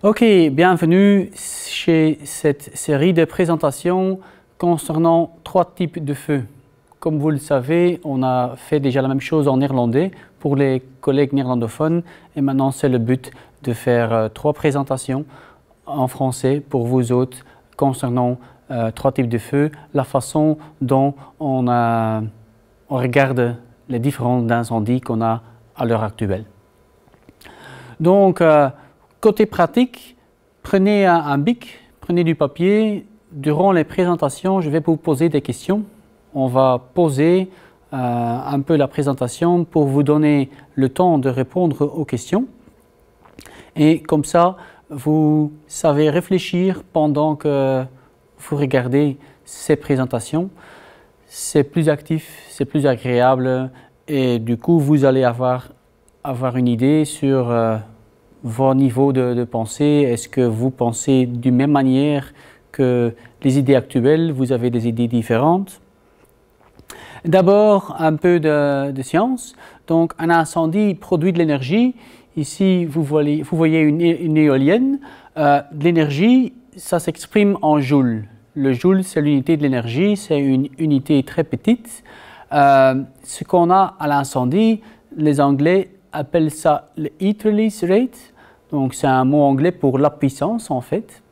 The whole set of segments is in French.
Ok, bienvenue chez cette série de présentations concernant trois types de feux. Comme vous le savez, on a fait déjà la même chose en néerlandais pour les collègues néerlandophones et maintenant c'est le but de faire trois présentations en français pour vous autres concernant trois types de feux, la façon dont on regarde les différents incendies qu'on a à l'heure actuelle. Donc, côté pratique, prenez un bic, prenez du papier. Durant les présentations, je vais vous poser des questions. On va poser un peu la présentation pour vous donner le temps de répondre aux questions. Et comme ça, vous savez réfléchir pendant que vous regardez ces présentations. C'est plus actif, c'est plus agréable et du coup, vous allez avoir une idée sur vos niveaux de pensée. Est-ce que vous pensez d'une même manière que les idées actuelles? Vous avez des idées différentes? D'abord, un peu de science. Donc, un incendie produit de l'énergie. Ici, vous voyez une éolienne. De l'énergie, ça s'exprime en joules. Le joule, c'est l'unité de l'énergie. C'est une unité très petite. Ce qu'on a à l'incendie, les Anglais appellent ça le heat release rate. Donc, c'est un mot anglais pour la puissance, en fait.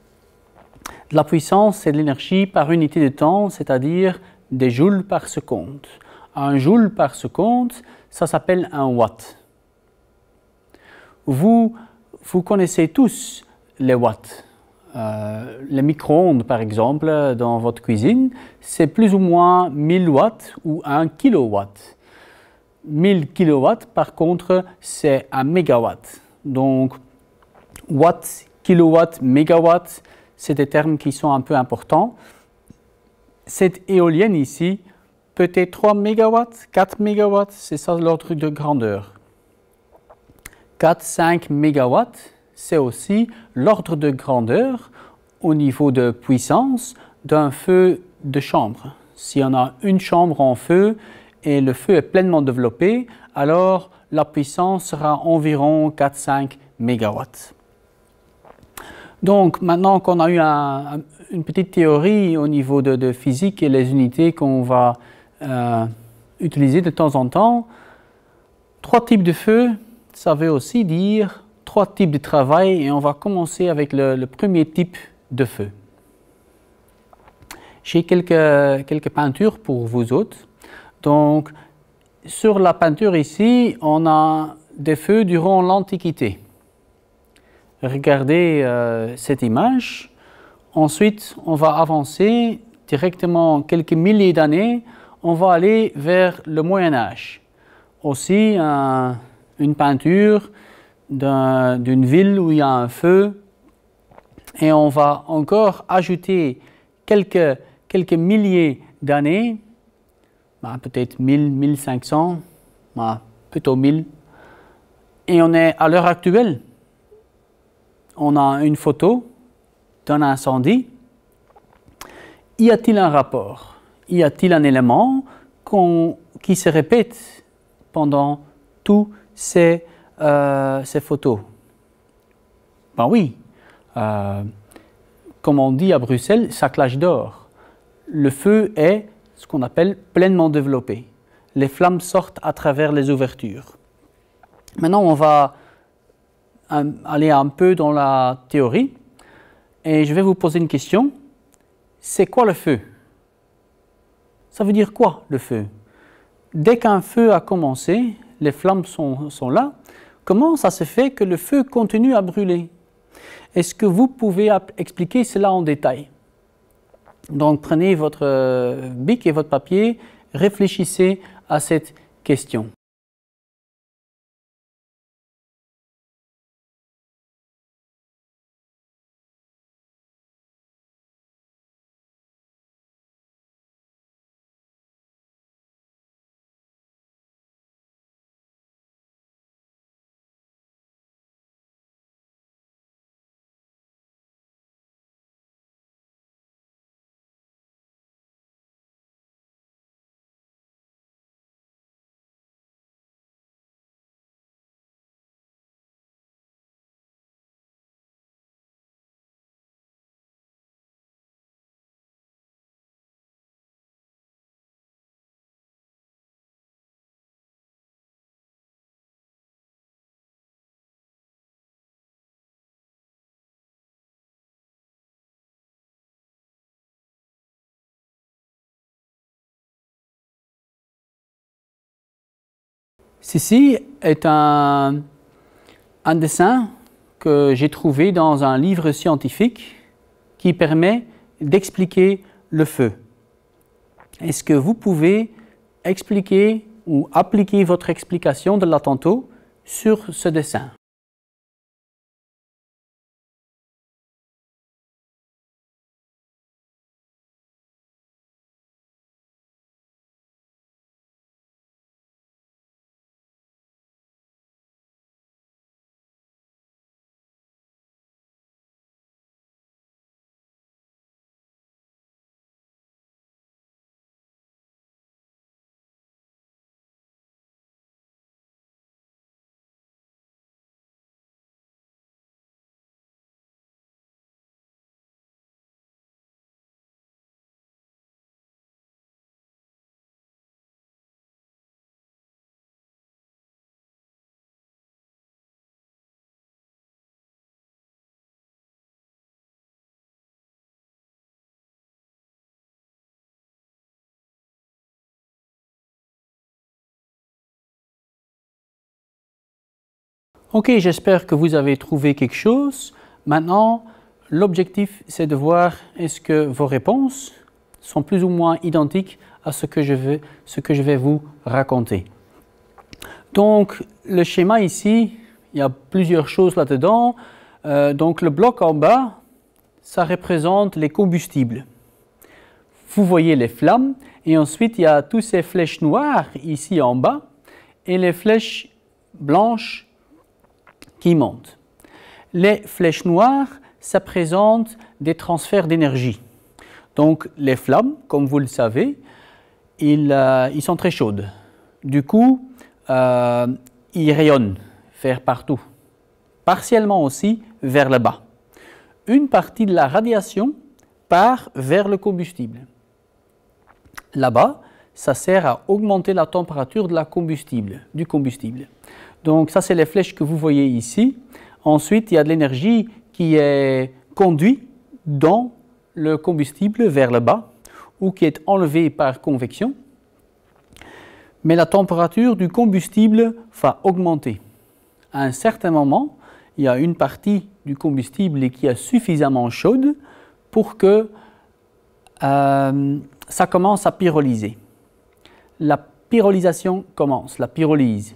La puissance, c'est de l'énergie par unité de temps, c'est-à-dire des joules par seconde. Un joule par seconde, ça s'appelle un watt. Vous connaissez tous les watts. Les micro-ondes, par exemple, dans votre cuisine, c'est plus ou moins 1000 watts ou 1 kilowatt. 1000 kilowatts, par contre, c'est un mégawatt. Donc, watts, kilowatts, mégawatts, c'est des termes qui sont un peu importants. Cette éolienne ici, peut-être 3 mégawatts, 4 mégawatts, c'est ça l'ordre de grandeur. 4-5 mégawatts, c'est aussi l'ordre de grandeur au niveau de puissance d'un feu de chambre. Si on a une chambre en feu et le feu est pleinement développé, alors la puissance sera environ 4-5 mégawatts. Donc, maintenant qu'on a eu une petite théorie au niveau de physique et les unités qu'on va utiliser de temps en temps, trois types de feux, ça veut aussi dire trois types de travail et on va commencer avec le premier type de feu. J'ai quelques peintures pour vous autres. Donc, sur la peinture ici, on a des feux durant l'Antiquité. Regardez cette image. Ensuite, on va avancer directement quelques milliers d'années. On va aller vers le Moyen-Âge. Aussi, une peinture d'une ville où il y a un feu. Et on va encore ajouter quelques milliers d'années, peut-être 1000, 1500, plutôt 1000. Et on est à l'heure actuelle. On a une photo d'un incendie. Y a-t-il un rapport? Y a-t-il un élément qui se répète pendant toutes ces photos? Ben oui. Comme on dit à Bruxelles, ça clash d'or. Le feu est ce qu'on appelle pleinement développé. Les flammes sortent à travers les ouvertures. Maintenant, on va aller un peu dans la théorie et je vais vous poser une question. C'est quoi le feu? Ça veut dire quoi le feu? Dès qu'un feu a commencé, les flammes sont là. Comment ça se fait que le feu continue à brûler? Est-ce que vous pouvez expliquer cela en détail? Donc prenez votre bic et votre papier, réfléchissez à cette question. Ceci est un dessin que j'ai trouvé dans un livre scientifique qui permet d'expliquer le feu. Est-ce que vous pouvez expliquer ou appliquer votre explication de là tantôt sur ce dessin? Ok, j'espère que vous avez trouvé quelque chose. Maintenant, l'objectif, c'est de voir est-ce que vos réponses sont plus ou moins identiques à ce que je vais vous raconter. Donc, le schéma ici, il y a plusieurs choses là-dedans. Donc, le bloc en bas, ça représente les combustibles. Vous voyez les flammes et ensuite, il y a toutes ces flèches noires ici en bas et les flèches blanches qui montent. Les flèches noires, ça présente des transferts d'énergie. Donc, les flammes, comme vous le savez, ils sont très chaudes. Du coup, ils rayonnent vers partout, partiellement aussi vers le bas. Une partie de la radiation part vers le combustible. Là-bas, ça sert à augmenter la température du combustible. Donc ça, c'est les flèches que vous voyez ici. Ensuite, il y a de l'énergie qui est conduite dans le combustible vers le bas ou qui est enlevée par convection. Mais la température du combustible va augmenter. À un certain moment, il y a une partie du combustible qui est suffisamment chaude pour que ça commence à pyrolyser. La pyrolysation commence, la pyrolyse.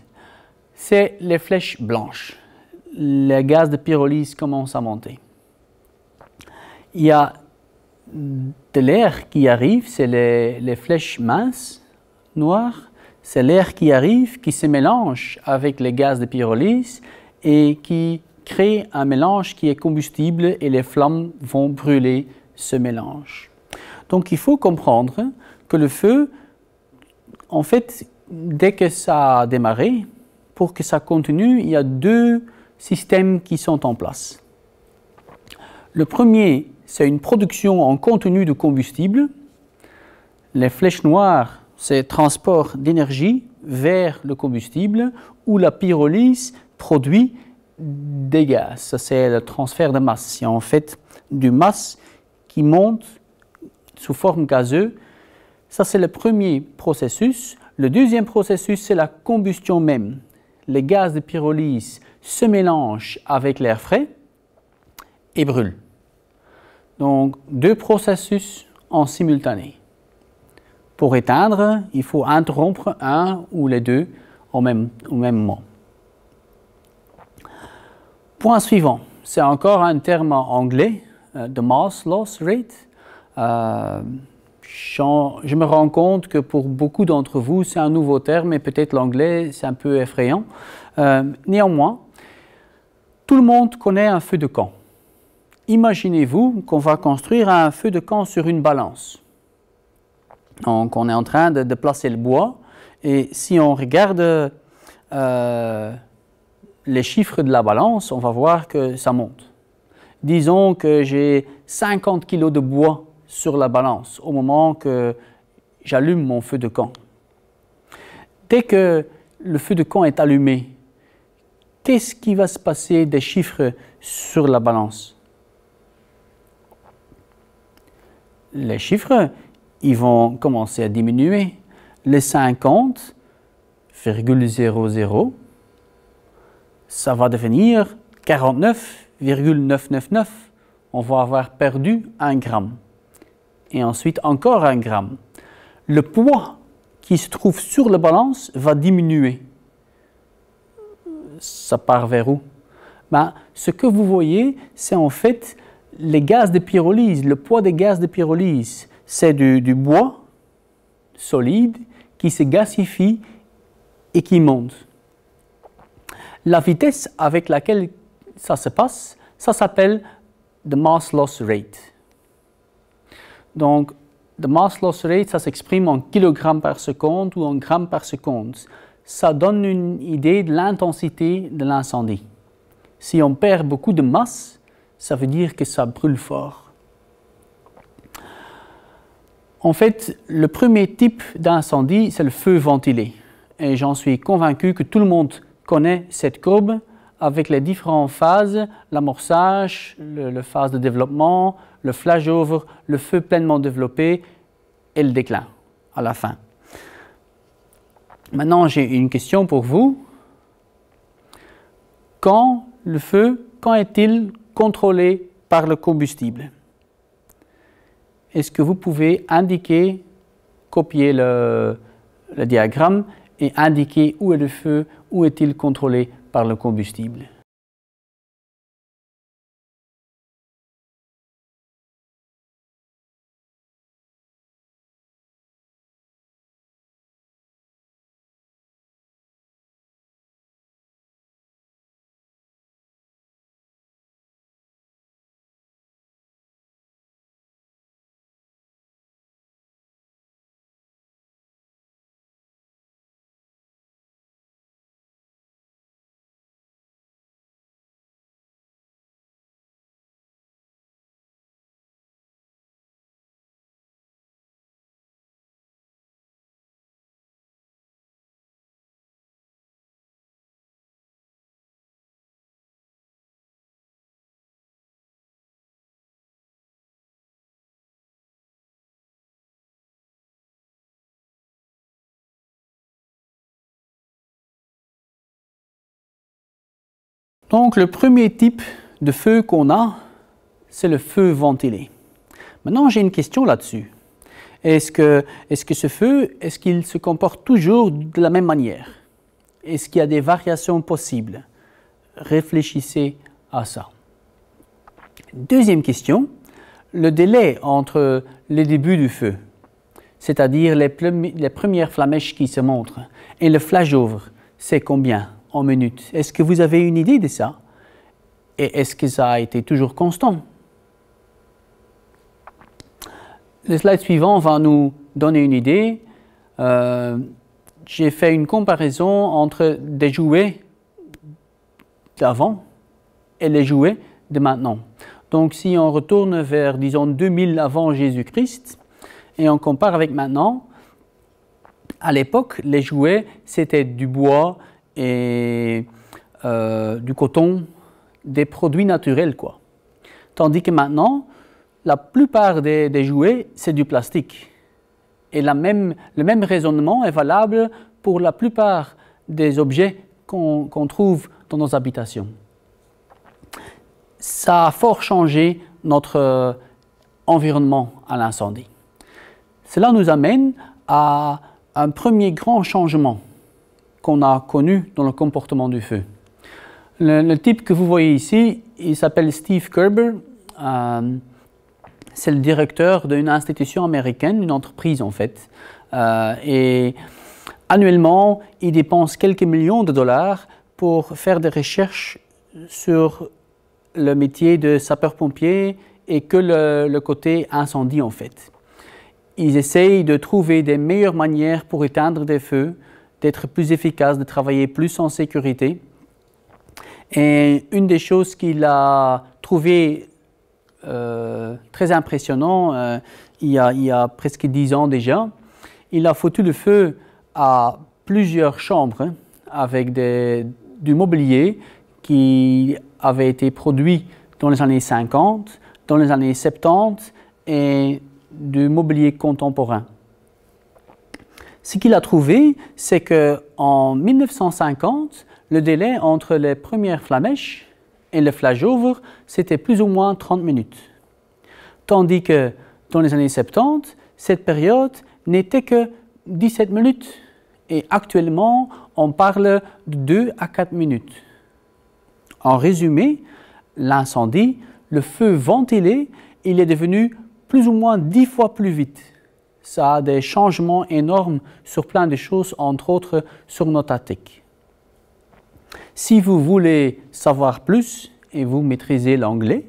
C'est les flèches blanches. Le gaz de pyrolyse commence à monter. Il y a de l'air qui arrive, c'est les flèches minces, noires. C'est l'air qui arrive, qui se mélange avec les gaz de pyrolyse et qui crée un mélange qui est combustible et les flammes vont brûler ce mélange. Donc il faut comprendre que le feu, en fait, dès que ça a démarré, pour que ça continue, il y a deux systèmes qui sont en place. Le premier, c'est une production en continu de combustible. Les flèches noires, c'est transport d'énergie vers le combustible, où la pyrolyse produit des gaz. Ça, c'est le transfert de masse. C'est en fait du masse qui monte sous forme gazeuse. Ça, c'est le premier processus. Le deuxième processus, c'est la combustion même. Les gaz de pyrolyse se mélangent avec l'air frais et brûlent. Donc, deux processus en simultané. Pour éteindre, il faut interrompre un ou les deux au même moment. Point suivant, c'est encore un terme anglais, the mass loss rate. Je me rends compte que pour beaucoup d'entre vous, c'est un nouveau terme et peut-être l'anglais, c'est un peu effrayant. Néanmoins, tout le monde connaît un feu de camp. Imaginez-vous qu'on va construire un feu de camp sur une balance. Donc, on est en train de placer le bois et si on regarde les chiffres de la balance, on va voir que ça monte. Disons que j'ai 50 kg de bois sur la balance au moment que j'allume mon feu de camp. Dès que le feu de camp est allumé, qu'est-ce qui va se passer des chiffres sur la balance? Les chiffres, ils vont commencer à diminuer. Les 50 49,00, ça va devenir 49,999. On va avoir perdu 1 gramme. Et ensuite encore 1 gramme. Le poids qui se trouve sur la balance va diminuer. Ça part vers où? Ben, ce que vous voyez, c'est en fait les gaz de pyrolyse, le poids des gaz de pyrolyse. C'est du bois solide qui se gasifie et qui monte. La vitesse avec laquelle ça se passe, ça s'appelle the mass loss rate. Donc, the mass loss rate, ça s'exprime en kilogrammes par seconde ou en grammes par seconde. Ça donne une idée de l'intensité de l'incendie. Si on perd beaucoup de masse, ça veut dire que ça brûle fort. En fait, le premier type d'incendie, c'est le feu ventilé. Et j'en suis convaincu que tout le monde connaît cette courbe avec les différentes phases, l'amorçage, le phase de développement, le flashover, le feu pleinement développé et le déclin à la fin. Maintenant, j'ai une question pour vous. Quand est-il contrôlé par le combustible? Est-ce que vous pouvez indiquer, copier le diagramme et indiquer où est le feu, où est-il contrôlé par le combustible? Donc, le premier type de feu qu'on a, c'est le feu ventilé. Maintenant, j'ai une question là-dessus. Est-ce que ce feu, est-ce qu'il se comporte toujours de la même manière? Est-ce qu'il y a des variations possibles? Réfléchissez à ça. Deuxième question, le délai entre les débuts du feu, c'est-à-dire les premières flamèches qui se montrent, et le flashover, c'est combien en minutes? Est-ce que vous avez une idée de ça? Et est-ce que ça a été toujours constant? Le slide suivant va nous donner une idée. J'ai fait une comparaison entre des jouets d'avant et les jouets de maintenant. Donc si on retourne vers, disons, 2000 avant Jésus-Christ et on compare avec maintenant, à l'époque, les jouets, c'était du bois et du coton, des produits naturels, quoi. Tandis que maintenant, la plupart des jouets, c'est du plastique. Et le même raisonnement est valable pour la plupart des objets qu'on trouve dans nos habitations. Ça a fort changé notre environnement à l'incendie. Cela nous amène à un premier grand changement qu'on a connu dans le comportement du feu. Le type que vous voyez ici, il s'appelle Steve Kerber. C'est le directeur d'une institution américaine, une entreprise en fait. Et annuellement, il dépense quelques millions de dollars pour faire des recherches sur le métier de sapeur-pompier et que le côté incendie en fait. Ils essayent de trouver des meilleures manières pour éteindre des feux, d'être plus efficaces, de travailler plus en sécurité. Et une des choses qu'il a trouvé très impressionnant, il y a presque 10 ans déjà, il a foutu le feu à plusieurs chambres avec du mobilier qui avait été produit dans les années 50, dans les années 70 et du mobilier contemporain. Ce qu'il a trouvé, c'est qu'en 1950, le délai entre les premières flamèches et le flash-over, c'était plus ou moins 30 minutes. Tandis que dans les années 70, cette période n'était que 17 minutes. Et actuellement, on parle de 2 à 4 minutes. En résumé, l'incendie, le feu ventilé, il est devenu plus ou moins 10 fois plus vite. Ça a des changements énormes sur plein de choses, entre autres sur notre attic. Si vous voulez savoir plus et vous maîtrisez l'anglais,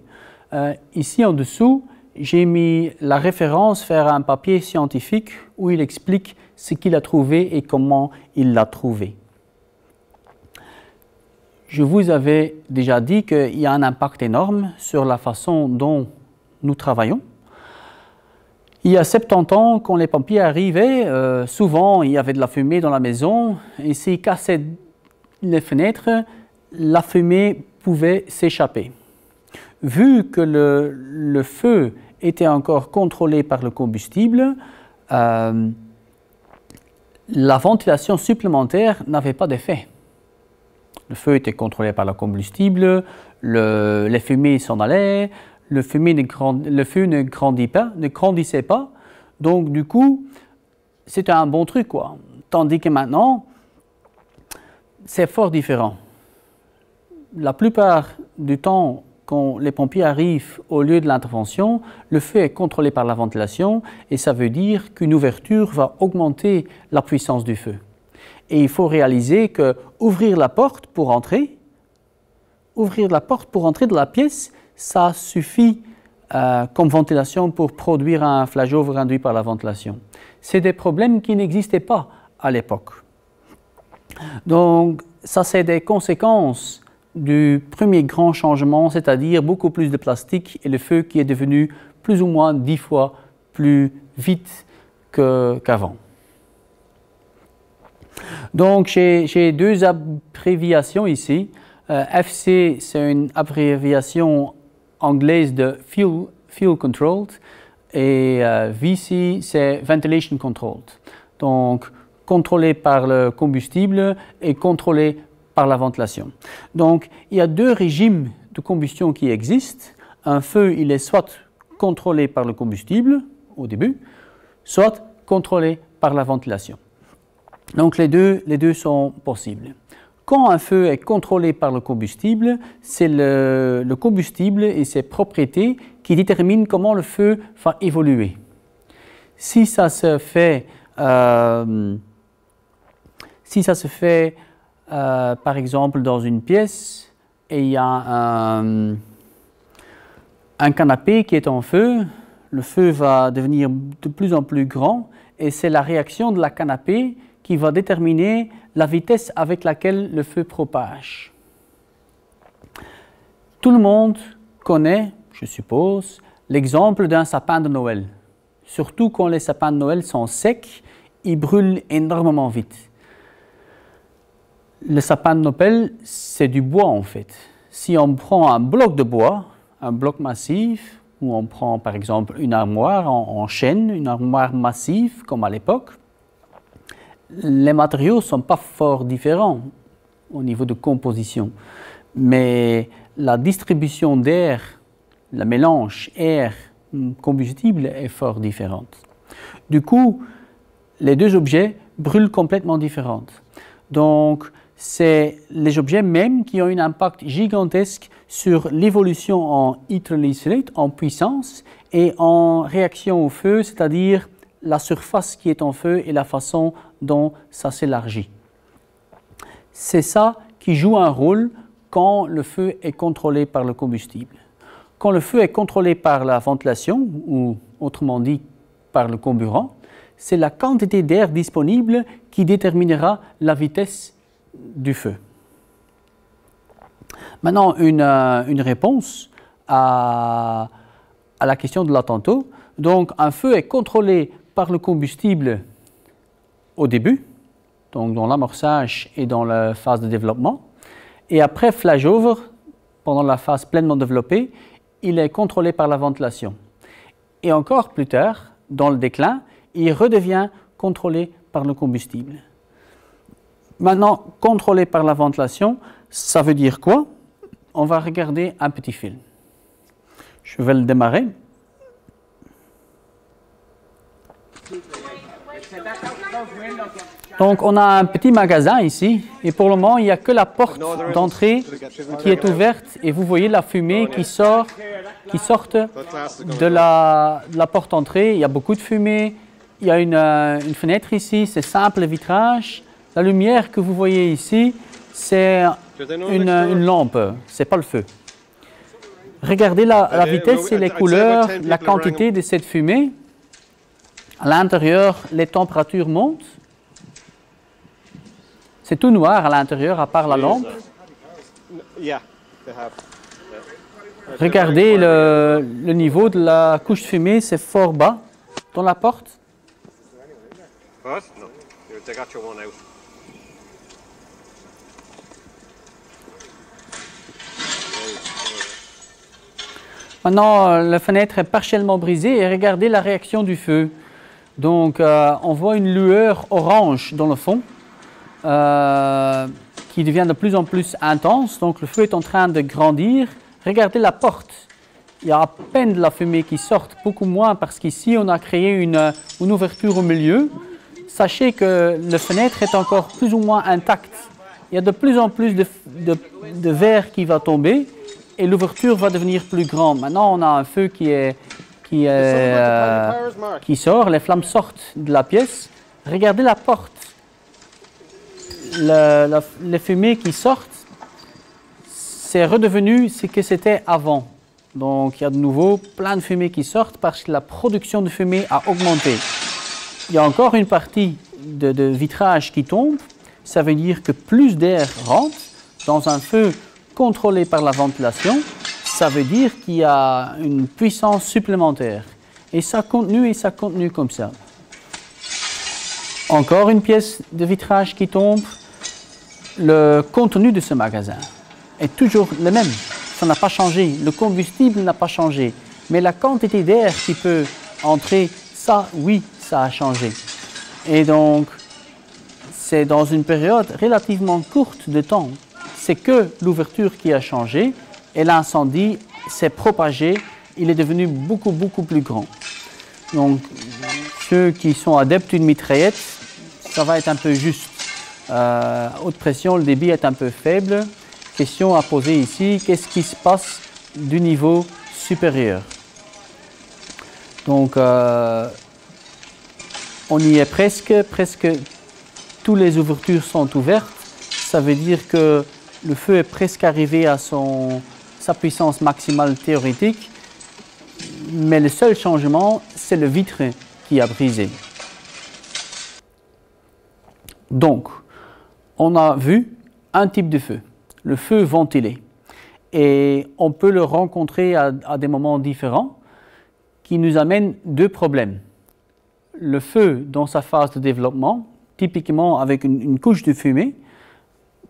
ici en dessous, j'ai mis la référence vers un papier scientifique où il explique ce qu'il a trouvé et comment il l'a trouvé. Je vous avais déjà dit qu'il y a un impact énorme sur la façon dont nous travaillons. Il y a 70 ans, quand les pompiers arrivaient, souvent il y avait de la fumée dans la maison et s'ils cassaient les fenêtres, la fumée pouvait s'échapper. Vu que le feu était encore contrôlé par le combustible, la ventilation supplémentaire n'avait pas d'effet. Le feu était contrôlé par le combustible, les fumées s'en allaient, le feu ne grandissait pas, donc du coup, c'était un bon truc, quoi. Tandis que maintenant, c'est fort différent. La plupart du temps, quand les pompiers arrivent au lieu de l'intervention, le feu est contrôlé par la ventilation et ça veut dire qu'une ouverture va augmenter la puissance du feu. Et il faut réaliser que ouvrir la porte pour entrer de la pièce, ça suffit comme ventilation pour produire un flash-over induit par la ventilation. C'est des problèmes qui n'existaient pas à l'époque. Donc, ça, c'est des conséquences du premier grand changement, c'est-à-dire beaucoup plus de plastique et le feu qui est devenu plus ou moins 10 fois plus vite qu'avant. Donc, j'ai deux abréviations ici. FC, c'est une abréviation anglaise de Fuel Controlled et VC, c'est Ventilation Controlled. Donc, contrôlé par le combustible et contrôlé par la ventilation. Donc, il y a deux régimes de combustion qui existent. Un feu, il est soit contrôlé par le combustible au début, soit contrôlé par la ventilation. Donc, les deux sont possibles. Quand un feu est contrôlé par le combustible, c'est le combustible et ses propriétés qui déterminent comment le feu va évoluer. Si ça se fait, par exemple dans une pièce et il y a un canapé qui est en feu, le feu va devenir de plus en plus grand et c'est la réaction de la canapé qui va déterminer la vitesse avec laquelle le feu propage. Tout le monde connaît, je suppose, l'exemple d'un sapin de Noël. Surtout quand les sapins de Noël sont secs, ils brûlent énormément vite. Le sapin de Noël, c'est du bois en fait. Si on prend un bloc de bois, un bloc massif, ou on prend par exemple une armoire en chêne, une armoire massive comme à l'époque, les matériaux ne sont pas fort différents au niveau de composition, mais la distribution d'air, le mélange air-combustible est fort différente. Du coup, les deux objets brûlent complètement différents. Donc, c'est les objets même qui ont un impact gigantesque sur l'évolution en heat release rate, en puissance, et en réaction au feu, c'est-à-dire la surface qui est en feu et la façon dont ça s'élargit. C'est ça qui joue un rôle quand le feu est contrôlé par le combustible. Quand le feu est contrôlé par la ventilation, ou autrement dit par le comburant, c'est la quantité d'air disponible qui déterminera la vitesse du feu. Maintenant, une réponse à la question de là tantôt. Donc, un feu est contrôlé par le combustible au début, donc dans l'amorçage et dans la phase de développement. Et après flash-over, pendant la phase pleinement développée, il est contrôlé par la ventilation. Et encore plus tard, dans le déclin, il redevient contrôlé par le combustible. Maintenant, contrôlé par la ventilation, ça veut dire quoi? On va regarder un petit film. Je vais le démarrer. Donc, on a un petit magasin ici, et pour le moment, il n'y a que la porte d'entrée qui est ouverte, et vous voyez la fumée qui sort de la porte d'entrée. Il y a beaucoup de fumée, il y a une fenêtre ici, c'est simple vitrage. La lumière que vous voyez ici, c'est une lampe, ce n'est pas le feu. Regardez la vitesse et les couleurs, la quantité de cette fumée. À l'intérieur, les températures montent. C'est tout noir à l'intérieur, à part la lampe. Regardez le niveau de la couche de fumée, c'est fort bas dans la porte. Maintenant, la fenêtre est partiellement brisée et regardez la réaction du feu. Donc, on voit une lueur orange dans le fond qui devient de plus en plus intense. Donc, le feu est en train de grandir. Regardez la porte. Il y a à peine de la fumée qui sort, beaucoup moins parce qu'ici, on a créé une ouverture au milieu. Sachez que la fenêtre est encore plus ou moins intacte. Il y a de plus en plus de verre qui va tomber et l'ouverture va devenir plus grande. Maintenant, on a un feu qui sort, les flammes sortent de la pièce. Regardez la porte. Les fumées qui sortent, c'est redevenu ce que c'était avant. Donc, il y a de nouveau plein de fumées qui sortent parce que la production de fumée a augmenté. Il y a encore une partie de vitrage qui tombe. Ça veut dire que plus d'air rentre dans un feu contrôlé par la ventilation. Ça veut dire qu'il y a une puissance supplémentaire. Et ça continue comme ça. Encore une pièce de vitrage qui tombe. Le contenu de ce magasin est toujours le même. Ça n'a pas changé. Le combustible n'a pas changé. Mais la quantité d'air qui peut entrer, ça, oui, ça a changé. Et donc, c'est dans une période relativement courte de temps. C'est que l'ouverture qui a changé et l'incendie s'est propagé. Il est devenu beaucoup, beaucoup plus grand. Donc, ceux qui sont adeptes d'une mitraillette, ça va être un peu juste. Haute pression, le débit est un peu faible. Question à poser ici, qu'est-ce qui se passe du niveau supérieur? Donc, on y est presque toutes les ouvertures sont ouvertes. Ça veut dire que le feu est presque arrivé à sa puissance maximale théorique. Mais le seul changement, c'est le vitre qui a brisé. Donc, on a vu un type de feu, le feu ventilé. Et on peut le rencontrer à des moments différents qui nous amènent deux problèmes. Le feu dans sa phase de développement, typiquement avec une couche de fumée,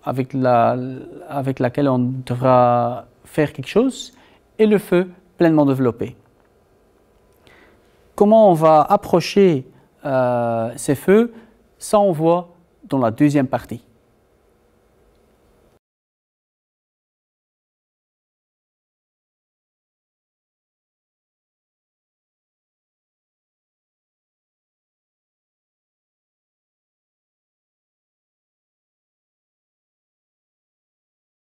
avec laquelle on devra faire quelque chose, et le feu pleinement développé. Comment on va approcher ces feux? Ça, on voit dans la deuxième partie.